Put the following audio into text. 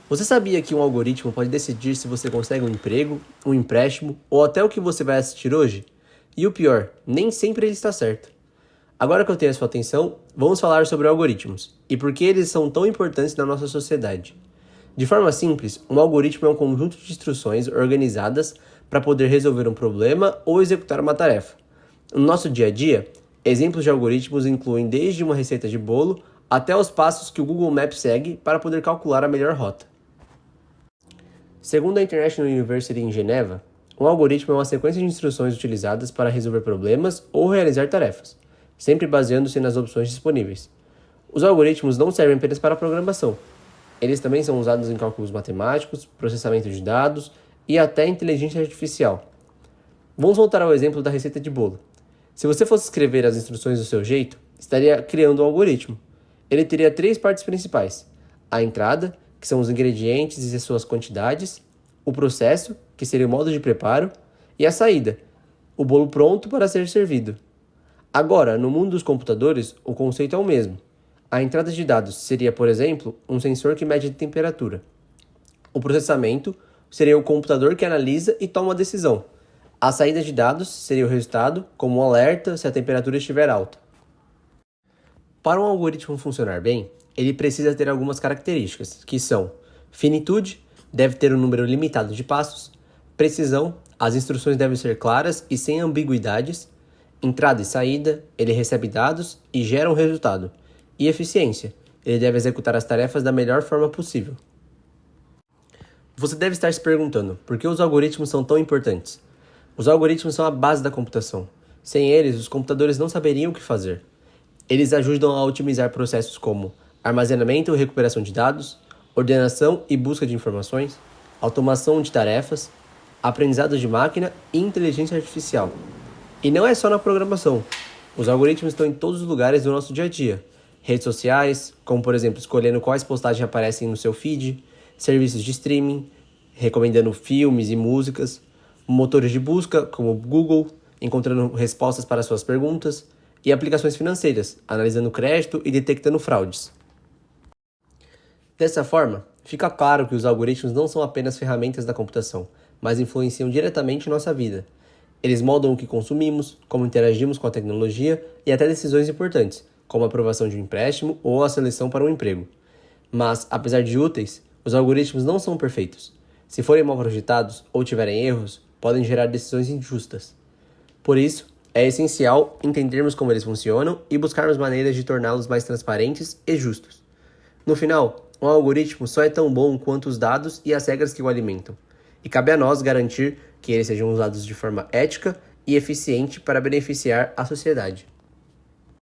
Você sabia que um algoritmo pode decidir se você consegue um emprego, um empréstimo ou até o que você vai assistir hoje? E o pior, nem sempre ele está certo. Agora que eu tenho a sua atenção, vamos falar sobre algoritmos e por que eles são tão importantes na nossa sociedade. De forma simples, um algoritmo é um conjunto de instruções organizadas para poder resolver um problema ou executar uma tarefa. No nosso dia a dia, exemplos de algoritmos incluem desde uma receita de bolo até os passos que o Google Maps segue para poder calcular a melhor rota. Segundo a International University em Geneva, um algoritmo é uma sequência de instruções utilizadas para resolver problemas ou realizar tarefas, sempre baseando-se nas opções disponíveis. Os algoritmos não servem apenas para a programação. Eles também são usados em cálculos matemáticos, processamento de dados e até inteligência artificial. Vamos voltar ao exemplo da receita de bolo. Se você fosse escrever as instruções do seu jeito, estaria criando um algoritmo. Ele teria três partes principais: a entrada, que são os ingredientes e as suas quantidades, o processo, que seria o modo de preparo, e a saída, o bolo pronto para ser servido. Agora, no mundo dos computadores, o conceito é o mesmo. A entrada de dados seria, por exemplo, um sensor que mede a temperatura. O processamento seria o computador que analisa e toma a decisão. A saída de dados seria o resultado, como um alerta se a temperatura estiver alta. Para um algoritmo funcionar bem, ele precisa ter algumas características, que são: finitude, deve ter um número limitado de passos; precisão, as instruções devem ser claras e sem ambiguidades; entrada e saída, ele recebe dados e gera um resultado; e eficiência, ele deve executar as tarefas da melhor forma possível. Você deve estar se perguntando, por que os algoritmos são tão importantes? Os algoritmos são a base da computação. Sem eles, os computadores não saberiam o que fazer. Eles ajudam a otimizar processos como armazenamento e recuperação de dados, ordenação e busca de informações, automação de tarefas, aprendizado de máquina e inteligência artificial. E não é só na programação. Os algoritmos estão em todos os lugares do nosso dia a dia. Redes sociais, como por exemplo escolhendo quais postagens aparecem no seu feed; serviços de streaming, recomendando filmes e músicas; motores de busca, como o Google, encontrando respostas para suas perguntas; e aplicações financeiras, analisando crédito e detectando fraudes. Dessa forma, fica claro que os algoritmos não são apenas ferramentas da computação, mas influenciam diretamente nossa vida. Eles moldam o que consumimos, como interagimos com a tecnologia e até decisões importantes, como a aprovação de um empréstimo ou a seleção para um emprego. Mas, apesar de úteis, os algoritmos não são perfeitos. Se forem mal projetados ou tiverem erros, podem gerar decisões injustas. Por isso, é essencial entendermos como eles funcionam e buscarmos maneiras de torná-los mais transparentes e justos. No final, um algoritmo só é tão bom quanto os dados e as regras que o alimentam, e cabe a nós garantir que eles sejam usados de forma ética e eficiente para beneficiar a sociedade.